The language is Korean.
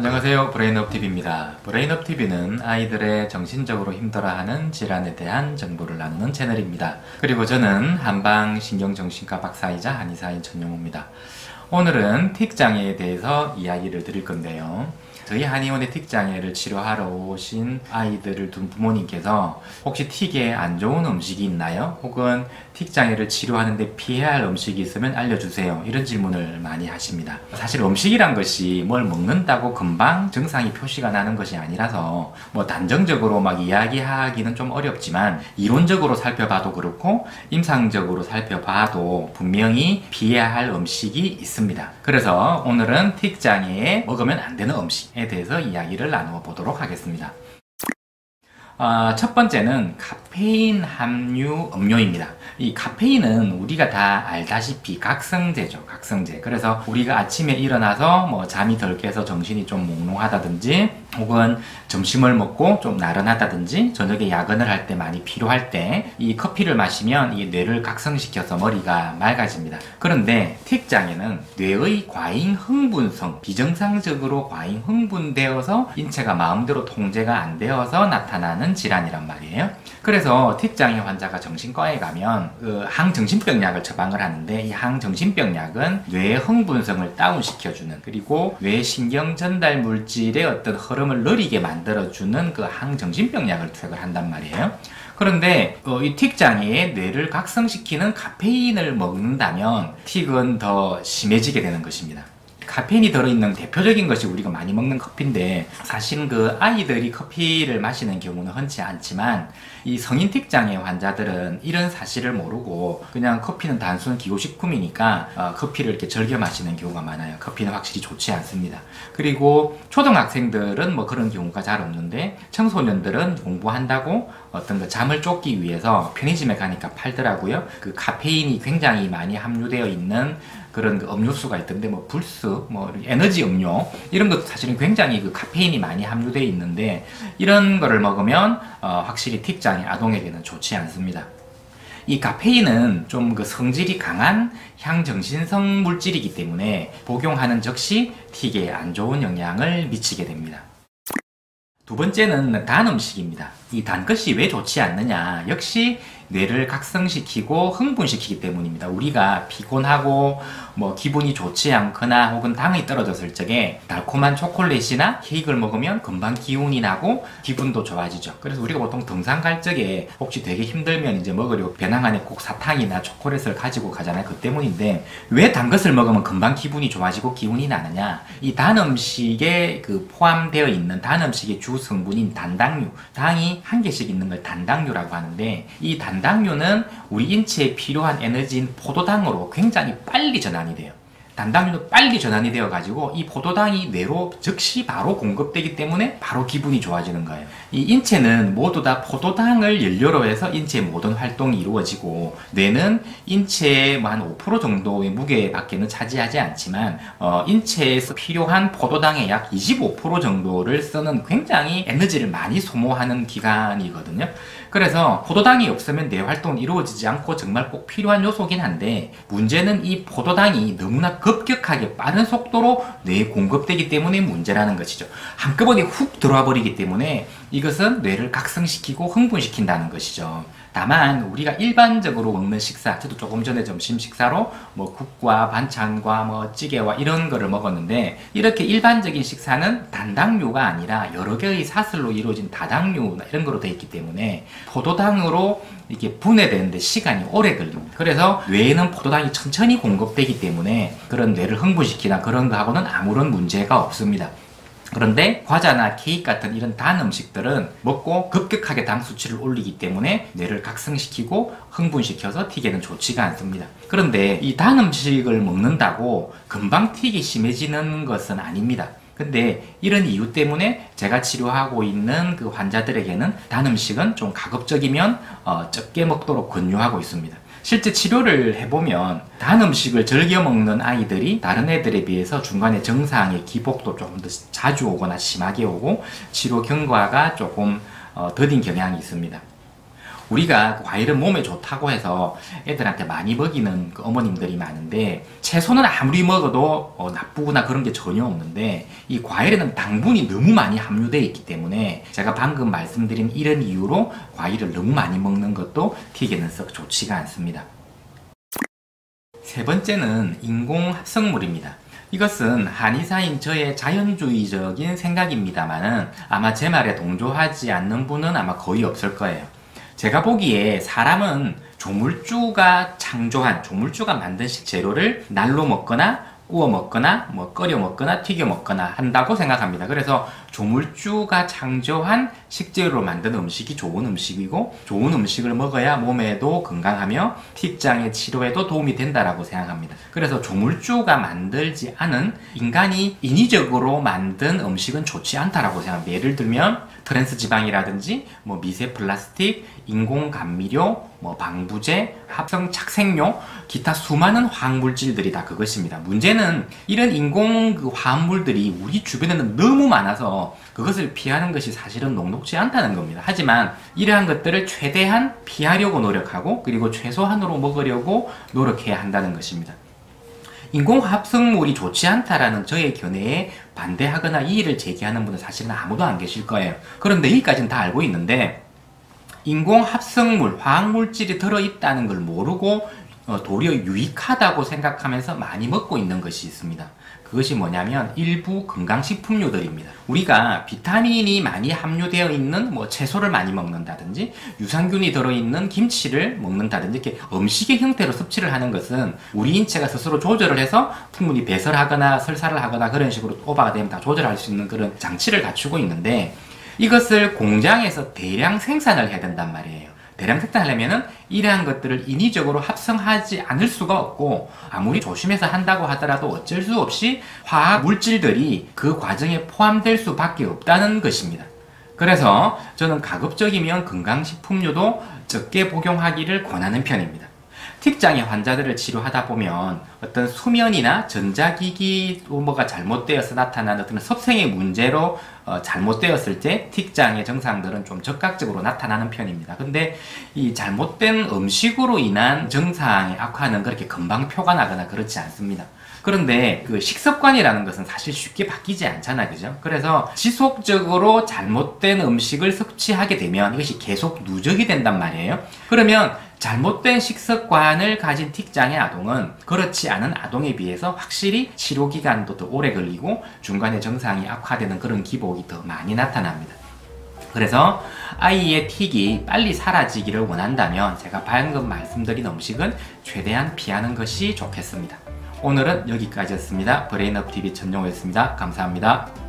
안녕하세요. 브레인업TV입니다. 브레인업TV는 아이들의 정신적으로 힘들어하는 질환에 대한 정보를 나누는 채널입니다. 그리고 저는 한방신경정신과 박사이자 한의사인 전용호입니다. 오늘은 틱장애에 대해서 이야기를 드릴 건데요. 저희 한의원의 틱장애를 치료하러 오신 아이들을 둔 부모님께서 혹시 틱에 안 좋은 음식이 있나요? 혹은 틱장애를 치료하는데 피해야 할 음식이 있으면 알려주세요. 이런 질문을 많이 하십니다. 사실 음식이란 것이 뭘 먹는다고 금방 증상이 표시가 나는 것이 아니라서 뭐 단정적으로 막 이야기하기는 좀 어렵지만 이론적으로 살펴봐도 그렇고 임상적으로 살펴봐도 분명히 피해야 할 음식이 있습니다. 그래서 오늘은 틱장애에 먹으면 안 되는 음식에 대해서 이야기를 나누어 보도록 하겠습니다. 첫 번째는 카페인 함유 음료입니다. 이 카페인은 우리가 다 알다시피 각성제죠. 각성제. 그래서 우리가 아침에 일어나서 뭐 잠이 덜 깨서 정신이 좀 몽롱하다든지 혹은 점심을 먹고 좀 나른하다든지 저녁에 야근을 할 때 많이 피로할 때 이 커피를 마시면 이 뇌를 각성시켜서 머리가 맑아집니다. 그런데 틱장애는 뇌의 과잉 흥분성, 비정상적으로 과잉 흥분되어서 인체가 마음대로 통제가 안 되어서 나타나는 질환이란 말이에요. 그래서 틱장애 환자가 정신과에 가면 항정신병 약을 처방을 하는데 이 항정신병 약은 뇌의 흥분성을 다운시켜주는 그리고 뇌 신경 전달 물질의 어떤 흐름을 느리게 만들어주는 그 항정신병 약을 투약을 한단 말이에요. 그런데 이 틱장애에 뇌를 각성시키는 카페인을 먹는다면 틱은 더 심해지게 되는 것입니다. 카페인이 들어있는 대표적인 것이 우리가 많이 먹는 커피인데 사실은 그 아이들이 커피를 마시는 경우는 흔치 않지만 이 성인 틱장애 환자들은 이런 사실을 모르고 그냥 커피는 단순 기호식품이니까 커피를 이렇게 즐겨 마시는 경우가 많아요. 커피는 확실히 좋지 않습니다. 그리고 초등학생들은 뭐 그런 경우가 잘 없는데 청소년들은 공부한다고 어떤 그 잠을 쫓기 위해서 편의점에 가니까 팔더라고요. 그 카페인이 굉장히 많이 함유되어 있는 그런 그 음료수가 있던데 뭐 불스, 뭐 에너지 음료 이런 것도 사실은 굉장히 그 카페인이 많이 함유되어 있는데 이런 거를 먹으면 확실히 틱장애 아동에게는 좋지 않습니다. 이 카페인은 좀 그 성질이 강한 향정신성 물질이기 때문에 복용하는 즉시 틱에 안 좋은 영향을 미치게 됩니다. 두 번째는 단 음식입니다. 이 단 것이 왜 좋지 않느냐? 역시 뇌를 각성시키고 흥분시키기 때문입니다. 우리가 피곤하고 뭐 기분이 좋지 않거나 혹은 당이 떨어졌을 적에 달콤한 초콜릿이나 케이크를 먹으면 금방 기운이 나고 기분도 좋아지죠. 그래서 우리가 보통 등산 갈 적에 혹시 되게 힘들면 이제 먹으려고 배낭 안에 꼭 사탕이나 초콜릿을 가지고 가잖아요. 그 때문인데 왜 단 것을 먹으면 금방 기분이 좋아지고 기운이 나느냐? 이 단 음식에 그 포함되어 있는 단 음식의 주 성분인 단당류, 당이 한 개씩 있는 걸 단당류라고 하는데 이 단당류는 우리 인체에 필요한 에너지인 포도당으로 굉장히 빨리 전환이 돼요. 단당류는 빨리 전환이 되어 가지고 이 포도당이 뇌로 즉시 바로 공급되기 때문에 바로 기분이 좋아지는 거예요. 이 인체는 모두 다 포도당을 연료로 해서 인체의 모든 활동이 이루어지고 뇌는 인체의 한 5% 정도의 무게밖에는 차지하지 않지만 인체에서 필요한 포도당의 약 25% 정도를 쓰는 굉장히 에너지를 많이 소모하는 기관이거든요. 그래서 포도당이 없으면 뇌 활동이 이루어지지 않고 정말 꼭 필요한 요소긴 한데 문제는 이 포도당이 너무나 급격하게 빠른 속도로 뇌에 공급되기 때문에 문제라는 것이죠. 한꺼번에 훅 들어와 버리기 때문에 이것은 뇌를 각성시키고 흥분시킨다는 것이죠. 다만 우리가 일반적으로 먹는 식사, 저도 조금 전에 점심 식사로 뭐 국과 반찬과 뭐 찌개와 이런 거를 먹었는데 이렇게 일반적인 식사는 단당류가 아니라 여러 개의 사슬로 이루어진 다당류 이런 거로 되어 있기 때문에 포도당으로 이게 분해되는데 시간이 오래 걸립니다. 그래서 뇌에는 포도당이 천천히 공급되기 때문에 그런 뇌를 흥분시키나 그런 거하고는 아무런 문제가 없습니다. 그런데 과자나 케이크 같은 이런 단 음식들은 먹고 급격하게 당 수치를 올리기 때문에 뇌를 각성시키고 흥분시켜서 틱에는 좋지가 않습니다. 그런데 이 단 음식을 먹는다고 금방 틱이 심해지는 것은 아닙니다. 근데 이런 이유 때문에 제가 치료하고 있는 그 환자들에게는 단 음식은 좀 가급적이면 적게 먹도록 권유하고 있습니다. 실제 치료를 해보면 단 음식을 즐겨 먹는 아이들이 다른 애들에 비해서 중간에 정상의 기복도 조금 더 자주 오거나 심하게 오고 치료 경과가 조금 더딘 경향이 있습니다. 우리가 과일은 몸에 좋다고 해서 애들한테 많이 먹이는 그 어머님들이 많은데, 채소는 아무리 먹어도 나쁘거나 그런 게 전혀 없는데, 이 과일에는 당분이 너무 많이 함유되어 있기 때문에 제가 방금 말씀드린 이런 이유로 과일을 너무 많이 먹는 것도 틱에는 썩 좋지가 않습니다. 세 번째는 인공 합성물입니다. 이것은 한의사인 저의 자연주의적인 생각입니다만은 아마 제 말에 동조하지 않는 분은 아마 거의 없을 거예요. 제가 보기에 사람은 조물주가 창조한, 조물주가 만든 식재료를 날로 먹거나 구워 먹거나 끓여 먹거나 튀겨 먹거나 한다고 생각합니다. 그래서 조물주가 창조한 식재료로 만든 음식이 좋은 음식이고, 좋은 음식을 먹어야 몸에도 건강하며 틱장의 치료에도 도움이 된다라고 생각합니다. 그래서 조물주가 만들지 않은, 인간이 인위적으로 만든 음식은 좋지 않다라고 생각합니다. 예를 들면 트랜스 지방이라든지 미세 플라스틱, 인공 감미료, 방부제, 합성 착색료, 기타 수많은 화학물질들이 다 그것입니다. 문제는 이런 인공 화학물들이 우리 주변에는 너무 많아서 그것을 피하는 것이 사실은 녹록지 않다는 겁니다. 하지만 이러한 것들을 최대한 피하려고 노력하고, 그리고 최소한으로 먹으려고 노력해야 한다는 것입니다. 인공 합성물이 좋지 않다라는 저의 견해에 반대하거나 이의를 제기하는 분은 사실은 아무도 안 계실 거예요. 그런데 여기까지는 다 알고 있는데, 인공 합성물, 화학물질이 들어있다는 걸 모르고 도리어 유익하다고 생각하면서 많이 먹고 있는 것이 있습니다. 그것이 뭐냐면 일부 건강식품류들입니다. 우리가 비타민이 많이 함유되어 있는 채소를 많이 먹는다든지, 유산균이 들어있는 김치를 먹는다든지, 이렇게 음식의 형태로 섭취를 하는 것은 우리 인체가 스스로 조절을 해서 충분히 배설하거나 설사를 하거나 그런 식으로 오바가 되면 다 조절할 수 있는 그런 장치를 갖추고 있는데, 이것을 공장에서 대량 생산을 해야 된단 말이에요. 대량 생산하려면은 이러한 것들을 인위적으로 합성하지 않을 수가 없고, 아무리 조심해서 한다고 하더라도 어쩔 수 없이 화학 물질들이 그 과정에 포함될 수밖에 없다는 것입니다. 그래서 저는 가급적이면 건강식품류도 적게 복용하기를 권하는 편입니다. 틱장의 환자들을 치료하다 보면 어떤 수면이나 전자기기 뭐가 잘못되어서 나타나는 어떤 섭생의 문제로 잘못되었을 때 틱장의 증상들은 좀 적극적으로 나타나는 편입니다. 근데 이 잘못된 음식으로 인한 증상의 악화는 그렇게 금방 표가 나거나 그렇지 않습니다. 그런데 그 식습관이라는 것은 사실 쉽게 바뀌지 않잖아요. 그죠? 그래서 지속적으로 잘못된 음식을 섭취하게 되면 이것이 계속 누적이 된단 말이에요. 그러면 잘못된 식습관을 가진 틱장의 아동은 그렇지 않은 아동에 비해서 확실히 치료기간도 더 오래 걸리고 중간에 증상이 악화되는 그런 기복이 더 많이 나타납니다. 그래서 아이의 틱이 빨리 사라지기를 원한다면 제가 방금 말씀드린 음식은 최대한 피하는 것이 좋겠습니다. 오늘은 여기까지였습니다. 브레인업TV 전용호였습니다. 감사합니다.